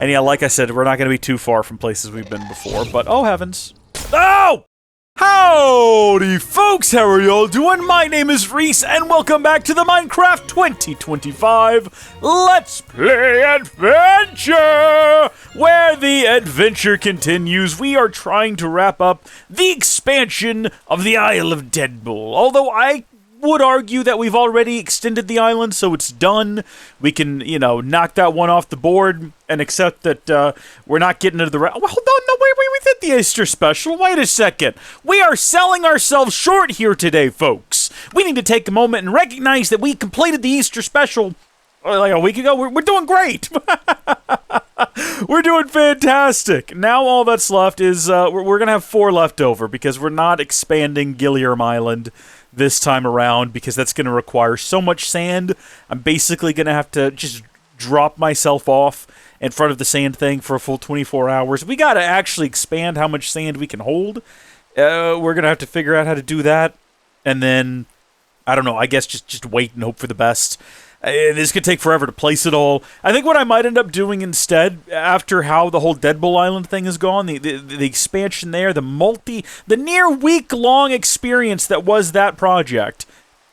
And yeah, like I said, we're not going to be too far from places we've been before, but oh heavens. Oh! Howdy folks, how are y'all doing? My name is Reese, and welcome back to the Minecraft 2025 Let's Play Adventure! Where the adventure continues, we are trying to wrap up the expansion of the Isle of Deadpool. Although I would argue that we've already extended the island, so it's done. We can, you know, knock that one off the board and accept that we're not getting into the... Well, hold on, no, wait, we did the Easter special. Wait a second. We are selling ourselves short here today, folks. We need to take a moment and recognize that we completed the Easter special like a week ago. We're doing great. We're doing fantastic. Now all that's left is we're going to have 4 left over because we're not expanding Gilliam Island this time around because that's going to require so much sand. I'm basically going to have to just drop myself off in front of the sand thing for a full 24 hours. We got to actually expand how much sand we can hold. We're going to have to figure out how to do that. And then, I don't know, I guess just wait and hope for the best. This could take forever to place it all. I think what I might end up doing instead, after how the whole Deadpool Island thing is gone, the expansion there, the near week-long experience that was that project,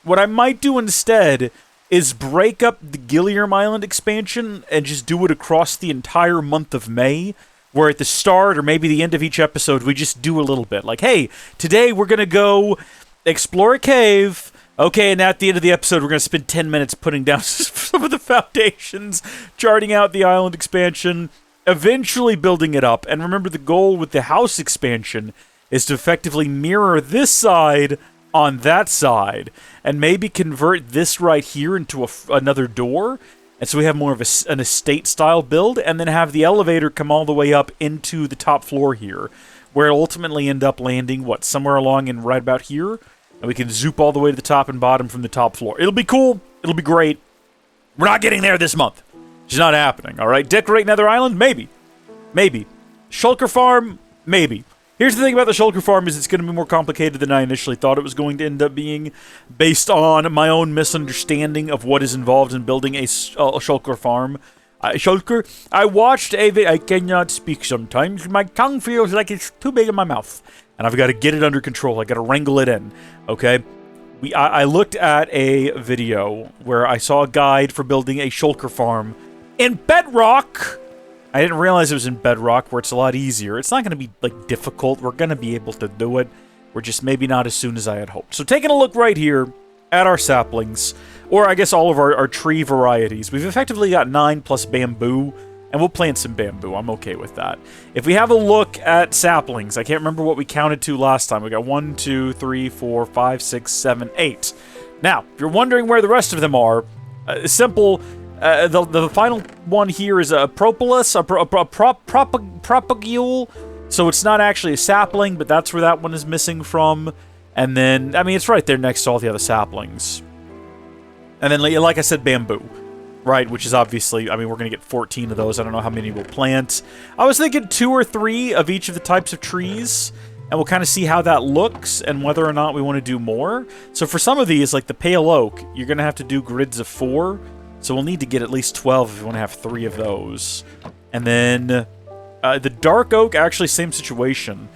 what I might do instead is break up the Gilliam Island expansion and just do it across the entire month of May, where at the start or maybe the end of each episode, we just do a little bit. Like, hey, today we're going to go explore a cave. Okay, and at the end of the episode, we're going to spend 10 minutes putting down some of the foundations, charting out the island expansion, eventually building it up. And remember, the goal with the house expansion is to effectively mirror this side on that side, and maybe convert this right here into another door. And so we have more of an estate-style build, and then have the elevator come all the way up into the top floor here, where it'll ultimately end up landing, what, somewhere along in right about here? And we can zoop all the way to the top and bottom from the top floor. It'll be cool. It'll be great. We're not getting there this month. It's not happening, all right? Decorate Nether Island? Maybe. Maybe. Shulker Farm? Maybe. Here's the thing about the Shulker Farm is it's going to be more complicated than I initially thought it was going to end up being, based on my own misunderstanding of what is involved in building a Shulker Farm. Shulker, I watched a video. I cannot speak sometimes. My tongue feels like it's too big in my mouth. And I've got to get it under control. I got to wrangle it in, okay? I looked at a video where I saw a guide for building a shulker farm in Bedrock. I didn't realize it was in Bedrock, where it's a lot easier. It's not going to be, like, difficult. We're going to be able to do it. We're just maybe not as soon as I had hoped. So taking a look right here at our saplings, or I guess all of our tree varieties, we've effectively got 9 plus bamboo. And we'll plant some bamboo. I'm okay with that. If we have a look at saplings, I can't remember what we counted to last time. We got 1, 2, 3, 4, 5, 6, 7, 8. Now, if you're wondering where the rest of them are, simple. The final one here is a propolis, a propagule. So it's not actually a sapling, but that's where that one is missing from. And then, I mean, it's right there next to all the other saplings. And then, like I said, bamboo. Right, which is obviously, I mean, we're going to get 14 of those. I don't know how many we'll plant. I was thinking 2 or 3 of each of the types of trees, and we'll kind of see how that looks and whether or not we want to do more. So for some of these, like the pale oak, you're going to have to do grids of 4, so we'll need to get at least 12 if we want to have 3 of those. And then the dark oak, actually same situation.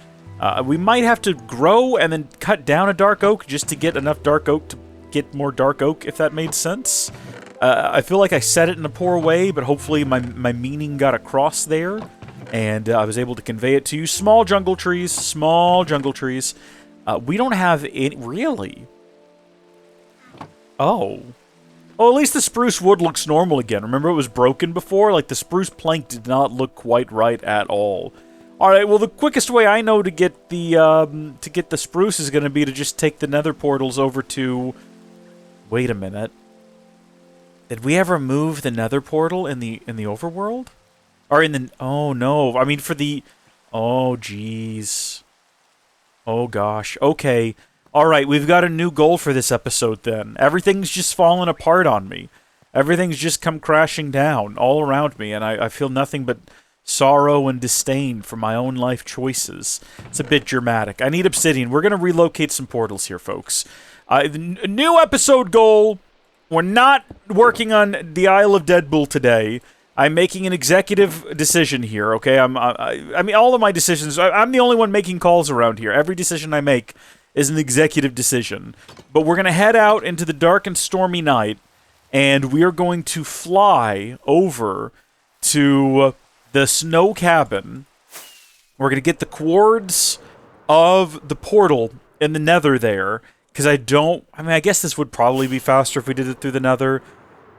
We might have to grow and then cut down a dark oak just to get enough dark oak to get more dark oak, if that made sense. I feel like I said it in a poor way, but hopefully my meaning got across there, and I was able to convey it to you. Small jungle trees, small jungle trees. We don't have any... Really? Oh. Oh, at least the spruce wood looks normal again. Remember it was broken before? Like, the spruce plank did not look quite right at all. Alright, well, the quickest way I know to get the spruce is going to be to just take the nether portals over to... Wait a minute. Did we ever move the nether portal in the overworld? Or in the... Oh, no. I mean, for the... Oh, jeez. Oh, gosh. Okay. Alright, we've got a new goal for this episode, then. Everything's just fallen apart on me. Everything's just come crashing down all around me, and I feel nothing but sorrow and disdain for my own life choices. It's a bit dramatic. I need obsidian. We're going to relocate some portals here, folks. New episode goal... We're not working on the Isle of Deadpool today. I'm making an executive decision here, okay? I mean, all of my decisions, I'm the only one making calls around here. Every decision I make is an executive decision. But we're going to head out into the dark and stormy night, and we are going to fly over to the snow cabin. We're going to get the cords of the portal in the nether there, because I guess this would probably be faster if we did it through the nether.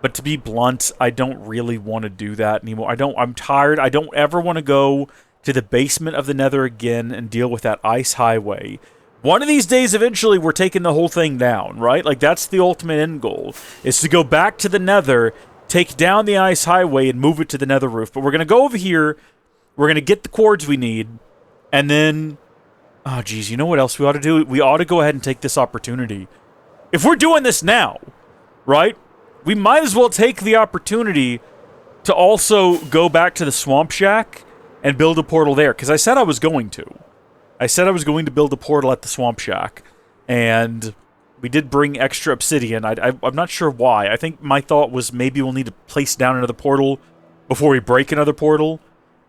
But to be blunt, I don't really want to do that anymore. I'm tired. I don't ever want to go to the basement of the nether again and deal with that ice highway. One of these days, eventually, we're taking the whole thing down, right? Like, that's the ultimate end goal, is to go back to the nether, take down the ice highway, and move it to the nether roof. But we're going to go over here, we're going to get the cords we need, and then... Oh, geez, you know what else we ought to do? We ought to go ahead and take this opportunity. If we're doing this now, right? We might as well take the opportunity to also go back to the Swamp Shack and build a portal there, because I said I was going to. I said I was going to build a portal at the Swamp Shack, and we did bring extra obsidian. I'm not sure why. I think my thought was maybe we'll need to place down another portal before we break another portal.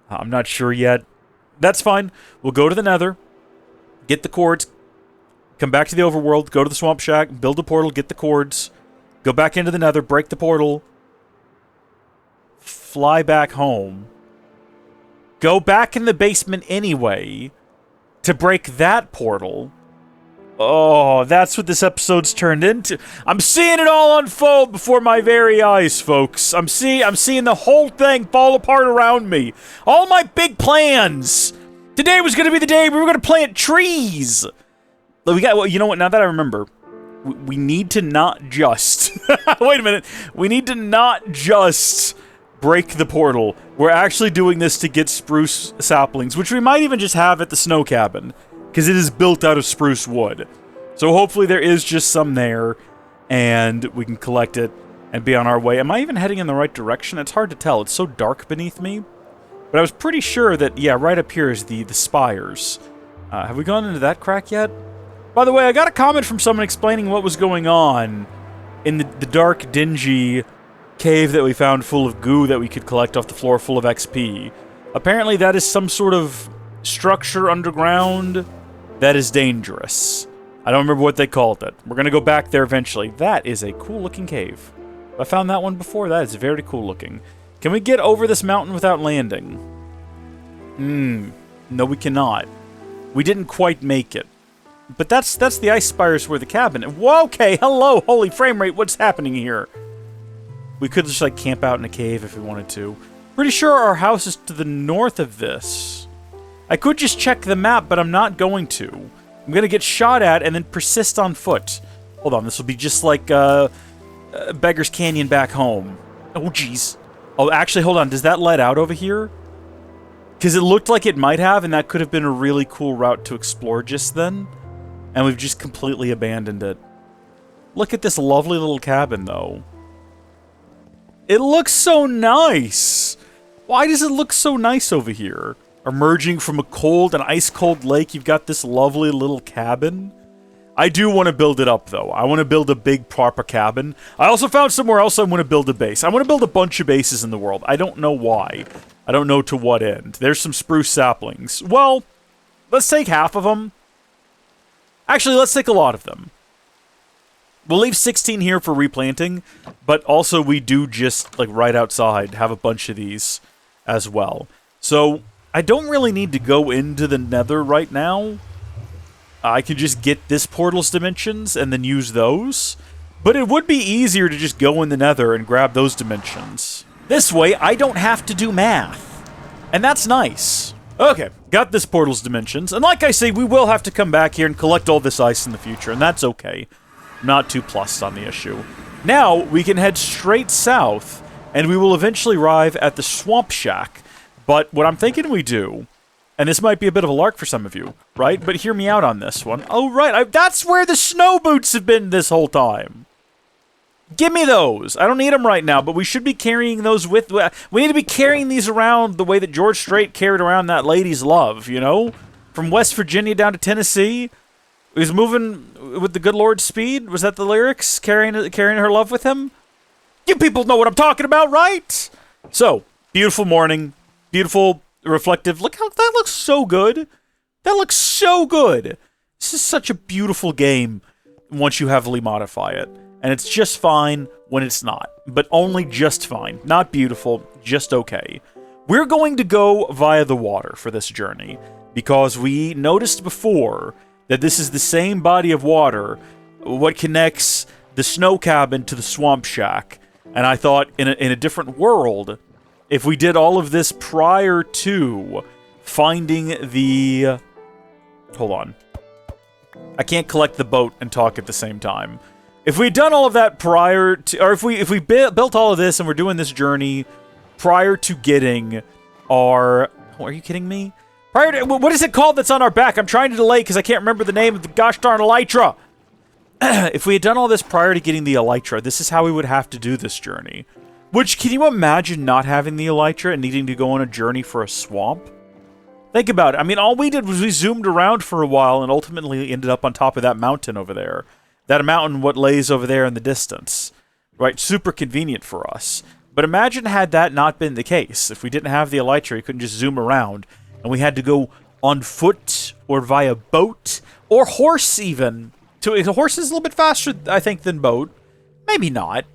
I'm not sure yet. That's fine. We'll go to the nether, get the cords, come back to the overworld, go to the Swamp Shack, build a portal, get the cords, go back into the nether, break the portal, fly back home, go back in the basement anyway to break that portal. Oh, that's what this episode's turned into. I'm seeing it all unfold before my very eyes, folks. I'm seeing the whole thing fall apart around me. All my big plans. Today was going to be the day we were going to plant trees. You know what? Now that I remember, we need to not just... Wait a minute. We need to not just break the portal. We're actually doing this to get spruce saplings, which we might even just have at the snow cabin, because it is built out of spruce wood. So hopefully there is just some there, and we can collect it and be on our way. Am I even heading in the right direction? It's hard to tell. It's so dark beneath me. But I was pretty sure that, yeah, right up here is the spires. Have we gone into that crack yet? By the way, I got a comment from someone explaining what was going on in the dark, dingy cave that we found full of goo that we could collect off the floor full of XP. Apparently that is some sort of structure underground that is dangerous. I don't remember what they called it. We're going to go back there eventually. That is a cool-looking cave. I found that one before. That is very cool-looking. Can we get over this mountain without landing? No, we cannot. We didn't quite make it. But that's the ice spires for the cabin. Whoa, okay, hello, holy frame rate, what's happening here? We could just, like, camp out in a cave if we wanted to. Pretty sure our house is to the north of this. I could just check the map, but I'm not going to. I'm going to get shot at and then persist on foot. Hold on, this will be just like Beggar's Canyon back home. Oh, jeez. Oh, actually, hold on. Does that let out over here? Because it looked like it might have, and that could have been a really cool route to explore just then. And we've just completely abandoned it. Look at this lovely little cabin, though. It looks so nice! Why does it look so nice over here? Emerging from a cold and ice-cold lake, you've got this lovely little cabin. I do want to build it up, though. I want to build a big, proper cabin. I also found somewhere else I want to build a base. I want to build a bunch of bases in the world. I don't know why. I don't know to what end. There's some spruce saplings. Well, let's take half of them. Actually, let's take a lot of them. We'll leave 16 here for replanting, but also we do just, like, right outside have a bunch of these as well. So, I don't really need to go into the nether right now. I can just get this portal's dimensions and then use those. But it would be easier to just go in the nether and grab those dimensions. This way, I don't have to do math. And that's nice. Okay, got this portal's dimensions. And like I say, we will have to come back here and collect all this ice in the future, and that's okay. Not too plussed on the issue. Now, we can head straight south, and we will eventually arrive at the Swamp Shack. But what I'm thinking we do... And this might be a bit of a lark for some of you, right? But hear me out on this one. Oh, right. That's where the snow boots have been this whole time. Give me those. I don't need them right now, but we should be carrying those with... We need to be carrying these around the way that George Strait carried around that lady's love, you know? From West Virginia down to Tennessee. He was moving with the good Lord's speed. Was that the lyrics? Carrying her love with him? You people know what I'm talking about, right? So... Beautiful morning. Beautiful, reflective. Look how that looks so good. That looks so good. This is such a beautiful game once you heavily modify it. And it's just fine when it's not. But only just fine. Not beautiful, just okay. We're going to go via the water for this journey. Because we noticed before that this is the same body of water what connects the snow cabin to the swamp shack. And I thought in a different world, if we did all of this prior to finding the... Hold on. I can't collect the boat and talk at the same time. If we'd done all of that prior to... Or if we built all of this and we're doing this journey prior to getting our... Oh, are you kidding me? Prior to... What is it called that's on our back? I'm trying to delay because I can't remember the name of the gosh darn elytra. If we had done all this prior to getting the elytra, this is how we would have to do this journey. Which, can you imagine not having the elytra and needing to go on a journey for a swamp? Think about it. I mean, all we did was we zoomed around for a while and ultimately ended up on top of that mountain over there. That mountain, what lays over there in the distance. Right? Super convenient for us. But imagine had that not been the case. If we didn't have the elytra, we couldn't just zoom around. And we had to go on foot or via boat or horse even. A horse is a little bit faster, I think, than boat. Maybe not.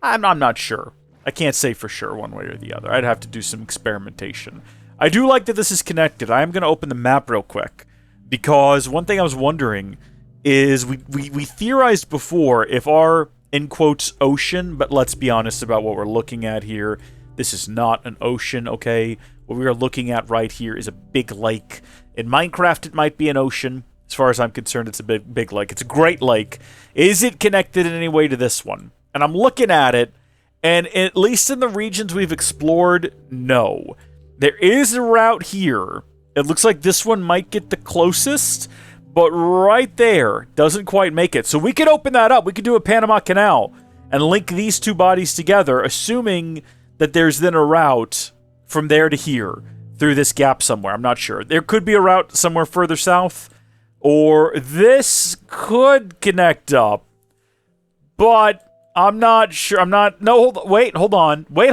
I'm not sure. I can't say for sure one way or the other. I'd have to do some experimentation. I do like that this is connected. I am going to open the map real quick. Because one thing I was wondering is we theorized before if our, in quotes, ocean, but let's be honest about what we're looking at here. This is not an ocean, okay? What we are looking at right here is a big lake. In Minecraft, it might be an ocean. As far as I'm concerned, it's a big lake. It's a great lake. Is it connected in any way to this one? And I'm looking at it, and at least in the regions we've explored, no. There is a route here. It looks like this one might get the closest, but right there doesn't quite make it. So we could open that up. We could do a Panama Canal and link these two bodies together, assuming that there's then a route from there to here through this gap somewhere. I'm not sure. There could be a route somewhere further south. Or this could connect up, but I'm not sure. No, hold on. Wait,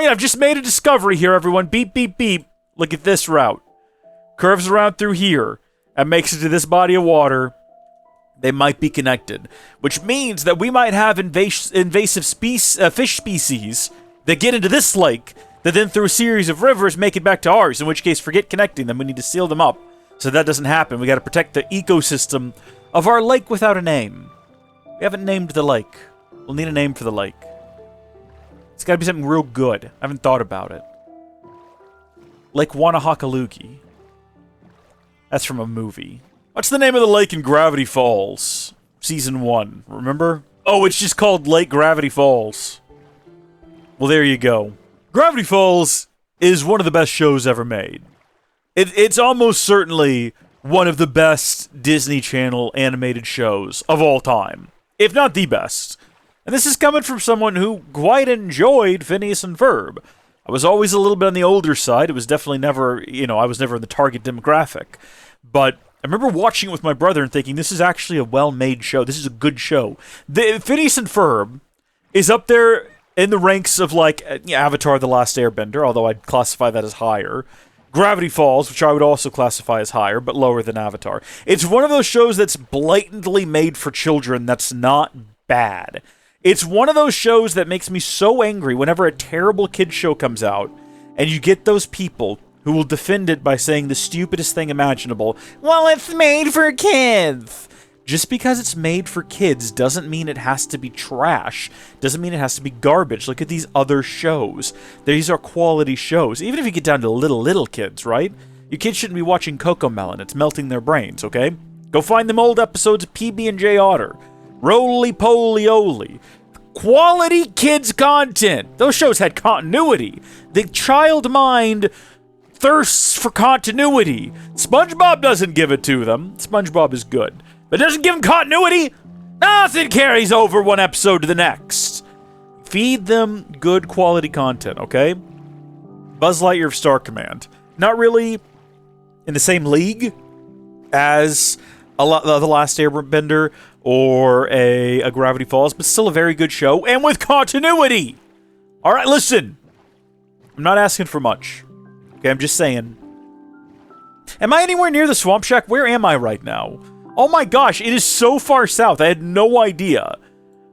I've just made a discovery here, everyone. Beep, beep, beep. Look at this route. Curves around through here and makes it to this body of water. They might be connected, which means that we might have invasive fish species that get into this lake that then through a series of rivers make it back to ours, in which case forget connecting them. We need to seal them up. So that doesn't happen. We got to protect the ecosystem of our lake without a name. We haven't named the lake. We'll need a name for the lake. It's got to be something real good. I haven't thought about it. Lake Wanahakalugi. That's from a movie. What's the name of the lake in Gravity Falls? Season 1. Remember? Oh, it's just called Lake Gravity Falls. Well, there you go. Gravity Falls is one of the best shows ever made. It's almost certainly one of the best Disney Channel animated shows of all time, if not the best. And this is coming from someone who quite enjoyed Phineas and Ferb. I was always a little bit on the older side. It was definitely never, I was never in the target demographic. But I remember watching it with my brother and thinking, this is actually a well-made show. This is a good show. Phineas and Ferb is up there in the ranks of, like, Avatar: The Last Airbender, although I'd classify that as higher. Gravity Falls, which I would also classify as higher, but lower than Avatar. It's one of those shows that's blatantly made for children that's not bad. It's one of those shows that makes me so angry whenever a terrible kid show comes out, and you get those people who will defend it by saying the stupidest thing imaginable. Well, it's made for kids! Just because it's made for kids doesn't mean it has to be trash. Doesn't mean it has to be garbage. Look at these other shows. These are quality shows. Even if you get down to little kids, right? Your kids shouldn't be watching Cocomelon. It's melting their brains, okay? Go find them old episodes of PB&J Otter. Roly-poly-oly. Quality kids content. Those shows had continuity. The child mind thirsts for continuity. SpongeBob doesn't give it to them. SpongeBob is good. But it doesn't give them continuity. Nothing carries over one episode to the next. Feed them good quality content, okay? Buzz Lightyear of Star Command. Not really in the same league as The Last Airbender or a Gravity Falls, but still a very good show and with continuity. All right, listen. I'm not asking for much. Okay, I'm just saying. Am I anywhere near the swamp shack? Where am I right now? Oh my gosh, it is so far south. I had no idea.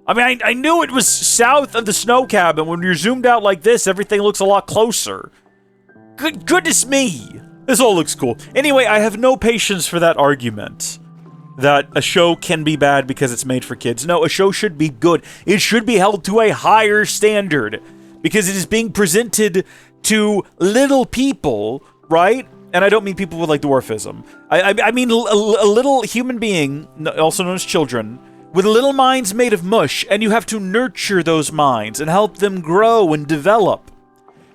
I mean, I knew it was south of the snow cabin. When you're zoomed out like this, everything looks a lot closer. Goodness me. This all looks cool. Anyway, I have no patience for that argument that a show can be bad because it's made for kids. No, a show should be good. It should be held to a higher standard because it is being presented to little people, right? And I don't mean people with, like, dwarfism. I mean a little human being, also known as children, with little minds made of mush, and you have to nurture those minds and help them grow and develop.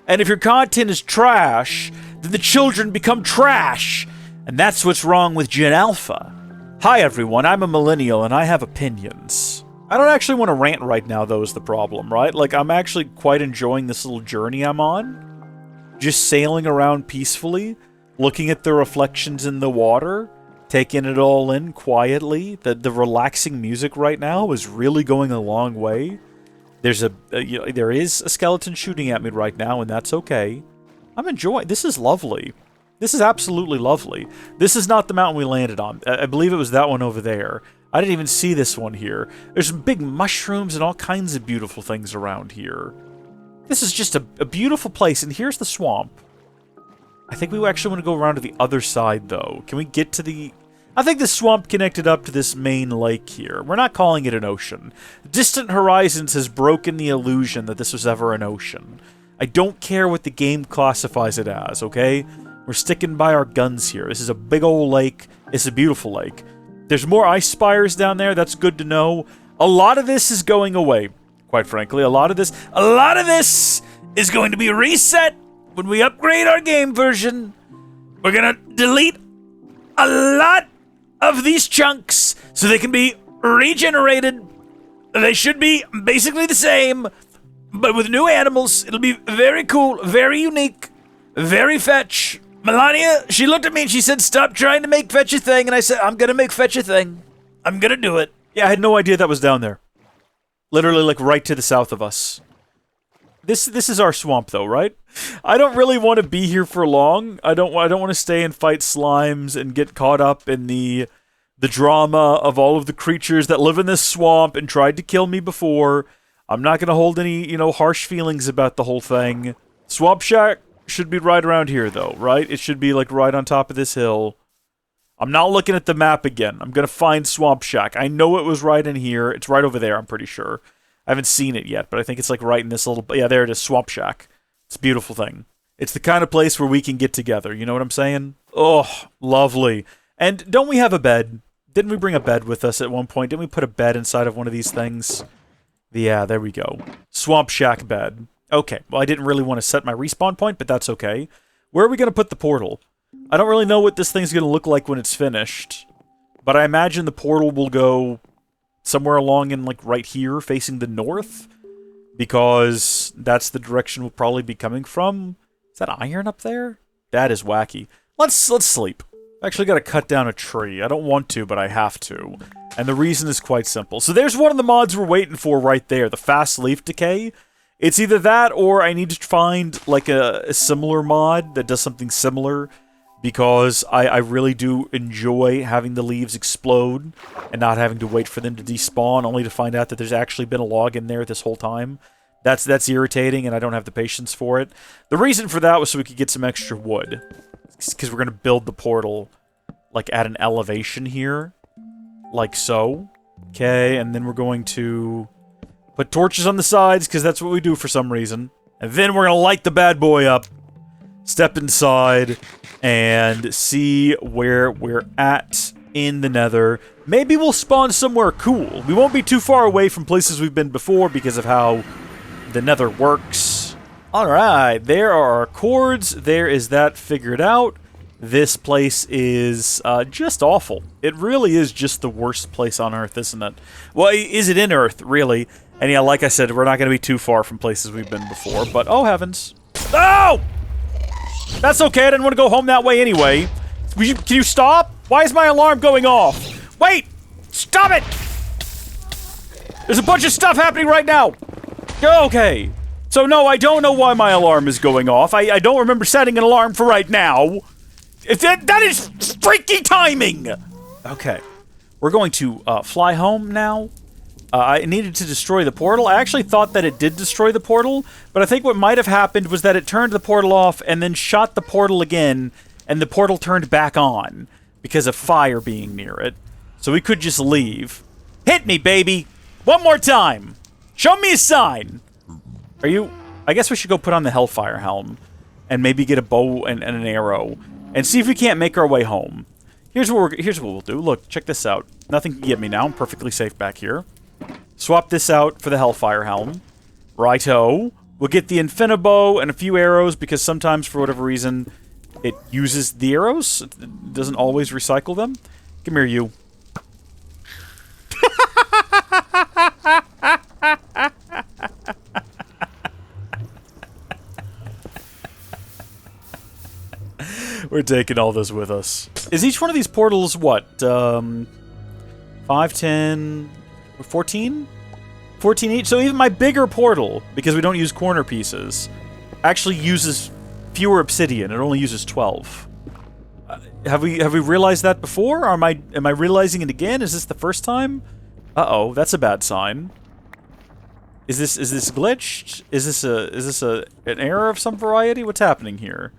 And if your content is trash, then the children become trash. And that's what's wrong with Gen Alpha. Hi everyone, I'm a millennial and I have opinions. I don't actually want to rant right now, though, is the problem, right? Like, I'm actually quite enjoying this little journey I'm on. Just sailing around peacefully, looking at the reflections in the water, taking it all in quietly. The relaxing music right now is really going a long way. There is a skeleton shooting at me right now, and that's okay. I'm enjoying. This is lovely. This is absolutely lovely. This is not the mountain we landed on. I believe it was that one over there. I didn't even see this one here. There's some big mushrooms and all kinds of beautiful things around here. This is just a beautiful place, and here's the swamp. I think we actually want to go around to the other side, though. Can we get to the... I think the swamp connected up to this main lake here. We're not calling it an ocean. Distant Horizons has broken the illusion that this was ever an ocean. I don't care what the game classifies it as, okay? We're sticking by our guns here. This is a big old lake. It's a beautiful lake. There's more ice spires down there. That's good to know. A lot of this is going away, quite frankly. A lot of this is going to be reset when we upgrade our game version. We're gonna delete a lot of these chunks so they can be regenerated. They should be basically the same, but with new animals. It'll be very cool, very unique, very fetch. Melania, she looked at me and she said, stop trying to make fetch a thing. And I said, I'm gonna make fetch a thing. I'm gonna do it. Yeah, I had no idea that was down there. Literally, like, right to the south of us. This is our swamp, though, right? I don't really want to be here for long. I don't want to stay and fight slimes and get caught up in the drama of all of the creatures that live in this swamp and tried to kill me before. I'm not going to hold any, harsh feelings about the whole thing. Swamp Shack should be right around here, though, right? It should be, like, right on top of this hill. I'm not looking at the map again. I'm going to find Swamp Shack. I know it was right in here. It's right over there, I'm pretty sure. I haven't seen it yet, but I think it's, like, right in this little... Yeah, there it is, Swamp Shack. It's a beautiful thing. It's the kind of place where we can get together, you know what I'm saying? Oh, lovely. And don't we have a bed? Didn't we bring a bed with us at one point? Didn't we put a bed inside of one of these things? Yeah, there we go. Swamp Shack bed. Okay, well, I didn't really want to set my respawn point, but that's okay. Where are we going to put the portal? I don't really know what this thing's going to look like when it's finished, but I imagine the portal will go somewhere along in, like, right here, facing the north, because that's the direction we'll probably be coming from. Is that iron up there? That is wacky. Let's sleep. I actually got to cut down a tree. I don't want to, but I have to. And the reason is quite simple. So there's one of the mods we're waiting for right there, the fast leaf decay. It's either that or I need to find, like, a similar mod that does something similar, because I really do enjoy having the leaves explode and not having to wait for them to despawn, only to find out that there's actually been a log in there this whole time. That's irritating, and I don't have the patience for it. The reason for that was so we could get some extra wood, because we're going to build the portal, like, at an elevation here, like so. Okay, and then we're going to put torches on the sides, because that's what we do for some reason. And then we're going to light the bad boy up, step inside, and see where we're at in the nether. Maybe we'll spawn somewhere cool. We won't be too far away from places we've been before because of how the nether works. Alright, there are our cords. There is that figured out. This place is just awful. It really is just the worst place on Earth, isn't it? Well, is it in Earth, really? And yeah, like I said, we're not going to be too far from places we've been before, but oh heavens. Oh! That's okay, I didn't want to go home that way anyway. Can you stop? Why is my alarm going off? Wait! Stop it! There's a bunch of stuff happening right now! Okay. So no, I don't know why my alarm is going off. I don't remember setting an alarm for right now. That is freaky timing! Okay. We're going to fly home now. I needed to destroy the portal. I actually thought that it did destroy the portal, but I think what might have happened was that it turned the portal off and then shot the portal again, and the portal turned back on because of fire being near it. So we could just leave. Hit me, baby! One more time! Show me a sign! Are you... I guess we should go put on the Hellfire Helm and maybe get a bow and an arrow and see if we can't make our way home. Here's what we'll do. Look, check this out. Nothing can get me now. I'm perfectly safe back here. Swap this out for the Hellfire Helm. Righto. We'll get the Infinibow and a few arrows because sometimes, for whatever reason, it uses the arrows. It doesn't always recycle them. Come here, you. We're taking all this with us. Is each one of these portals, what, 5, 10, 14? 14 each? So even my bigger portal, because we don't use corner pieces, actually uses fewer obsidian. It only uses 12. Have we realized that before? Or am I realizing it again? Is this the first time? Uh-oh, that's a bad sign. Is this glitched? Is this an error of some variety? What's happening here?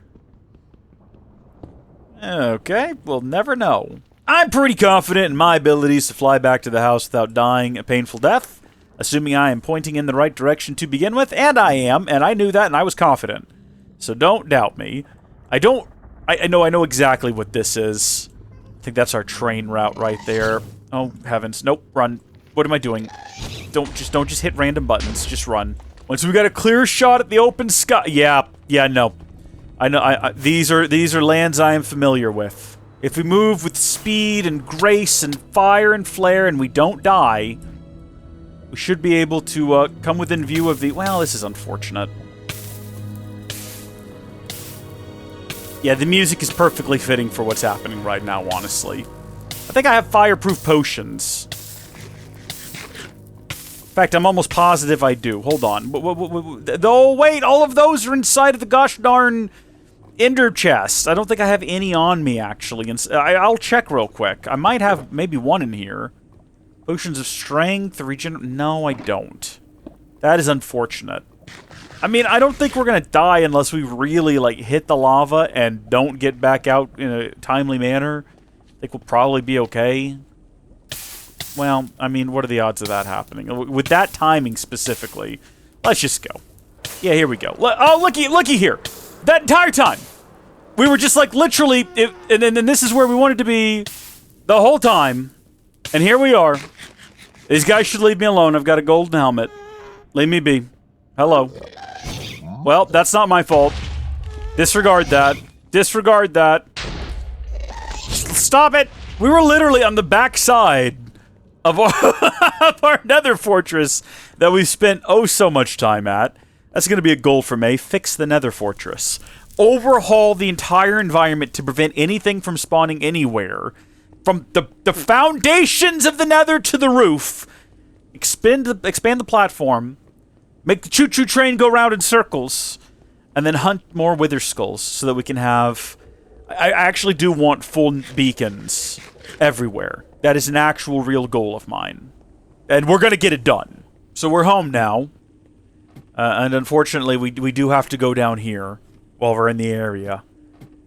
Okay, we'll never know. I'm pretty confident in my abilities to fly back to the house without dying a painful death, assuming I am pointing in the right direction to begin with, and I am, and I knew that, and I was confident. So don't doubt me. I know exactly what this is. I think that's our train route right there. Oh, heavens. Nope, run. What am I doing? Don't just hit random buttons, just run. Once we got a clear shot at the open sky... Yeah, no. I know, these are lands I am familiar with. If we move with speed and grace and fire and flare and we don't die, we should be able to come within view of the... Well, this is unfortunate. Yeah, the music is perfectly fitting for what's happening right now, honestly. I think I have fireproof potions. In fact, I'm almost positive I do. Hold on. Oh, wait! All of those are inside of the gosh darn ender chest. I don't think I have any on me, actually. I'll check real quick. I might have maybe one in here. Potions of strength, No, I don't. That is unfortunate. I mean, I don't think we're gonna die unless we really, like, hit the lava and don't get back out in a timely manner. I think we'll probably be okay. Well, I mean, what are the odds of that happening? With that timing specifically, let's just go. Yeah, here we go. Oh, looky here. That entire time, we were just like literally, and this is where we wanted to be the whole time. And here we are. These guys should leave me alone. I've got a golden helmet. Leave me be. Hello. Well, that's not my fault. Disregard that. Disregard that. Stop it! We were literally on the backside of our nether fortress that we've spent oh so much time at. That's going to be a goal for May. Fix the nether fortress. Overhaul the entire environment to prevent anything from spawning anywhere. From the foundations of the nether to the roof. Expand the platform. Make the choo-choo train go round in circles. And then hunt more wither skulls so that we can have... I actually do want full beacons everywhere. That is an actual real goal of mine. And we're going to get it done. So we're home now. And unfortunately, we do have to go down here while we're in the area.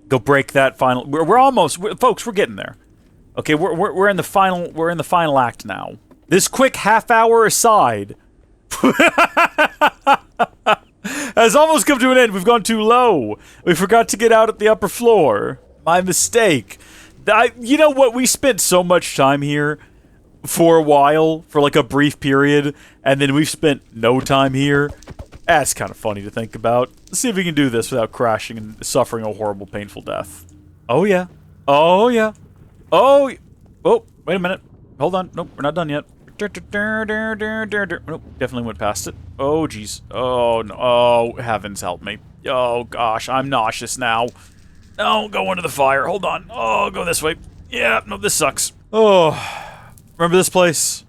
Go break that final... We're almost... folks, we're getting there. Okay, we're in the final act now. This quick half-hour aside has almost come to an end. We've gone too low. We forgot to get out at the upper floor. My mistake. You know what? We spent so much time here for a while, for like a brief period, and then we've spent no time here. That's kind of funny to think about. Let's see if we can do this without crashing and suffering a horrible, painful death. Oh, yeah. Oh, yeah. Oh, wait a minute. Hold on. Nope, we're not done yet. Nope, definitely went past it. Oh, jeez. Oh, no. Oh, heavens help me. Oh, gosh, I'm nauseous now. No, go into the fire. Hold on. Oh, go this way. Yeah, no, this sucks. Oh, remember this place?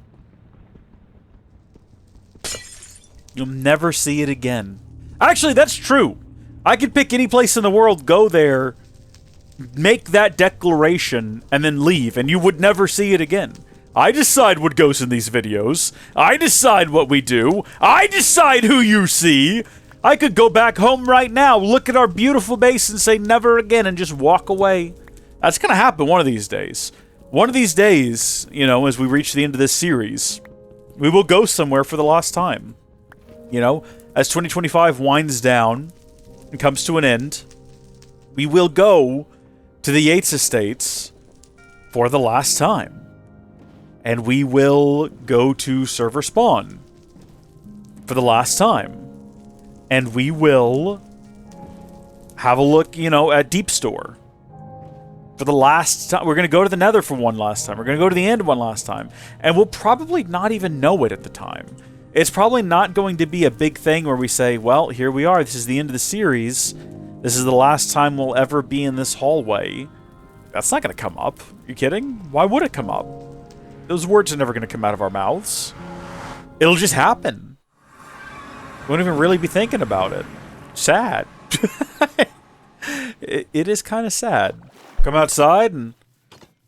You'll never see it again. Actually, that's true. I could pick any place in the world, go there, make that declaration, and then leave, and you would never see it again. I decide what goes in these videos. I decide what we do. I decide who you see. I could go back home right now, look at our beautiful base, and say never again, and just walk away. That's gonna happen one of these days. One of these days, you know, as we reach the end of this series, we will go somewhere for the last time. You know, as 2025 winds down and comes to an end, we will go to the Yates Estates for the last time. And we will go to server spawn for the last time. And we will have a look, you know, at Deep Store for the last time. We're going to go to the Nether for one last time. We're going to go to the end one last time. And we'll probably not even know it at the time. It's probably not going to be a big thing where we say, well, here we are. This is the end of the series. This is the last time we'll ever be in this hallway. That's not going to come up. You kidding? Why would it come up? Those words are never going to come out of our mouths. It'll just happen. We won't even really be thinking about it. Sad. It is kind of sad. Come outside and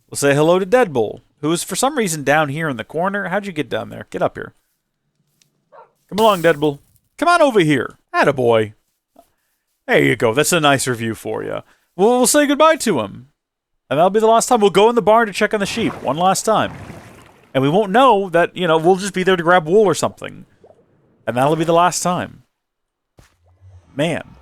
we'll say hello to Deadpool, who is for some reason down here in the corner. How'd you get down there? Get up here. Come along, Deadpool. Come on over here. Attaboy. There you go. That's a nicer view for you. We'll say goodbye to him. And that'll be the last time. We'll go in the barn to check on the sheep one last time. And we won't know that, you know, we'll just be there to grab wool or something. And that'll be the last time. Man.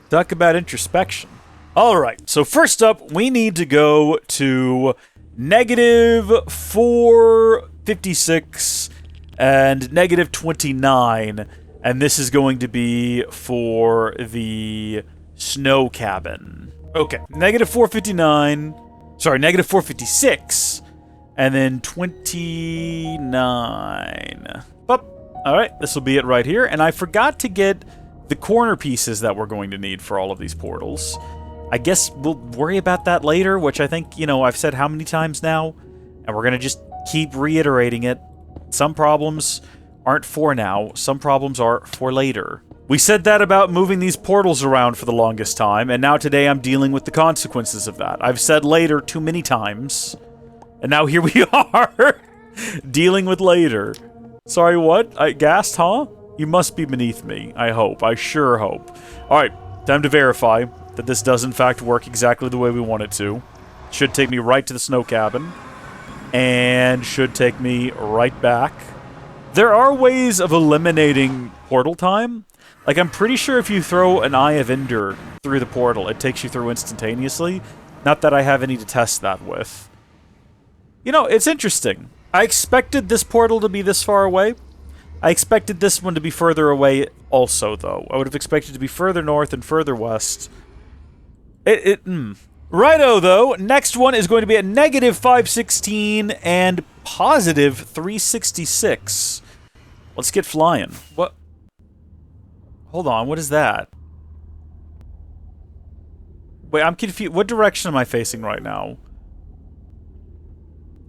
Talk about introspection. Alright, so first up, we need to go to -456 and -29. And this is going to be for the snow cabin. Okay, -459. Sorry, -456. And then 29. Alright, this will be it right here. And I forgot to get the corner pieces that we're going to need for all of these portals. I guess we'll worry about that later, which I think, you know, I've said how many times now? And we're going to just keep reiterating it. Some problems aren't for now. Some problems are for later. We said that about moving these portals around for the longest time, and now today I'm dealing with the consequences of that. I've said later too many times. And now here we are, dealing with later. Sorry, what? I gassed, huh? You must be beneath me, I hope. I sure hope. Alright, time to verify that this does in fact work exactly the way we want it to. Should take me right to the snow cabin. And should take me right back. There are ways of eliminating portal time. Like, I'm pretty sure if you throw an Eye of Ender through the portal, it takes you through instantaneously. Not that I have any to test that with. You know, it's interesting. I expected this portal to be this far away. I expected this one to be further away also, though. I would have expected it to be further north and further west. Righto, though. Next one is going to be at -516 and +366. Let's get flying. What? Hold on, what is that? Wait, I'm confused. What direction am I facing right now?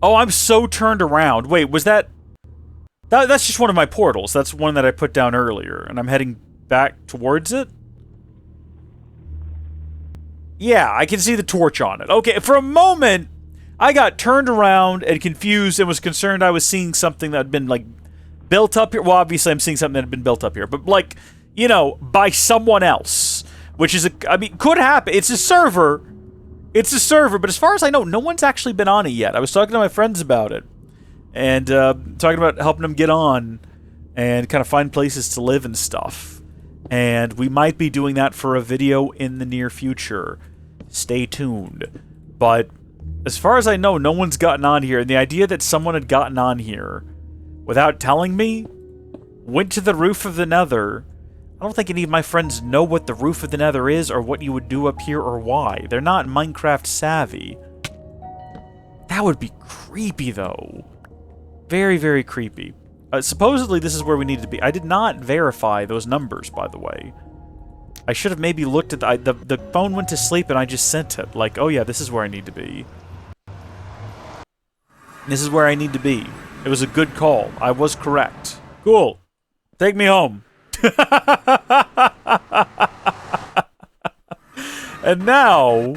Oh, I'm so turned around. Wait, was that... That's just one of my portals. That's one that I put down earlier, and I'm heading back towards it? Yeah, I can see the torch on it. Okay, for a moment, I got turned around and confused and was concerned I was seeing something that had been, like, built up here. Well, obviously I'm seeing something that had been built up here, but, like, you know, by someone else. Which is, I mean, could happen. It's a server. It's a server, but as far as I know, no one's actually been on it yet. I was talking to my friends about it. And talking about helping them get on and kind of find places to live and stuff. And we might be doing that for a video in the near future. Stay tuned. But as far as I know, no one's gotten on here. And the idea that someone had gotten on here without telling me, went to the roof of the Nether. I don't think any of my friends know what the roof of the Nether is or what you would do up here or why. They're not Minecraft savvy. That would be creepy, though. Very, very creepy. Supposedly, this is where we need to be. I did not verify those numbers, by the way. I should have maybe looked at the phone went to sleep and I just sent it. Like, oh yeah, this is where I need to be. This is where I need to be. It was a good call. I was correct. Cool. Take me home. And now,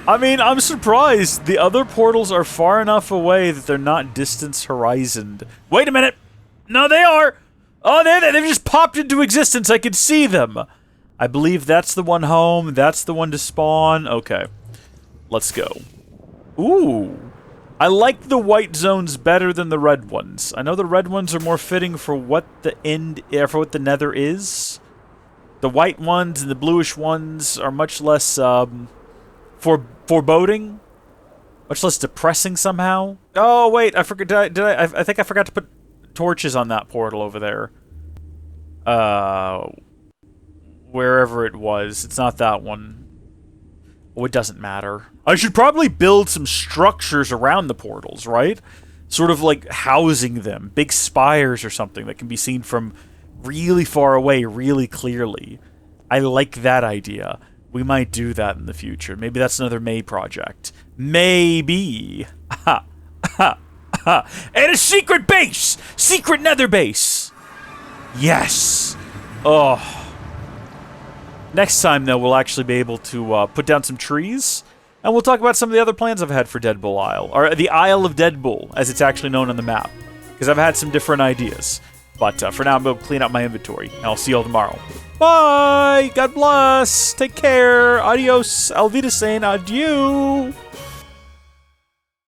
I mean, I'm surprised the other portals are far enough away that they're not distance horizoned. Wait a minute! No, they are! Oh, they've just popped into existence. I can see them. I believe that's the one home. That's the one to spawn. Okay. Let's go. Ooh. I like the white zones better than the red ones. I know the red ones are more fitting for what the for what the nether is. The white ones and the bluish ones are much less foreboding, much less depressing somehow. Oh wait, I forgot. I think I forgot to put torches on that portal over there. Wherever it was, it's not that one. Oh, it doesn't matter. I should probably build some structures around the portals, right? Sort of like housing them, big spires or something that can be seen from really far away, really clearly. I like that idea. We might do that in the future. Maybe that's another May project. Maybe. Ha, ha, ha. And a secret base! Secret nether base! Yes! Oh. Next time, though, we'll actually be able to put down some trees, and we'll talk about some of the other plans I've had for Deadpool Isle, or the Isle of Deadpool, as it's actually known on the map, because I've had some different ideas. But for now, I'm going to clean up my inventory, and I'll see you all tomorrow. Bye! God bless! Take care! Adios! Alvida saying adieu!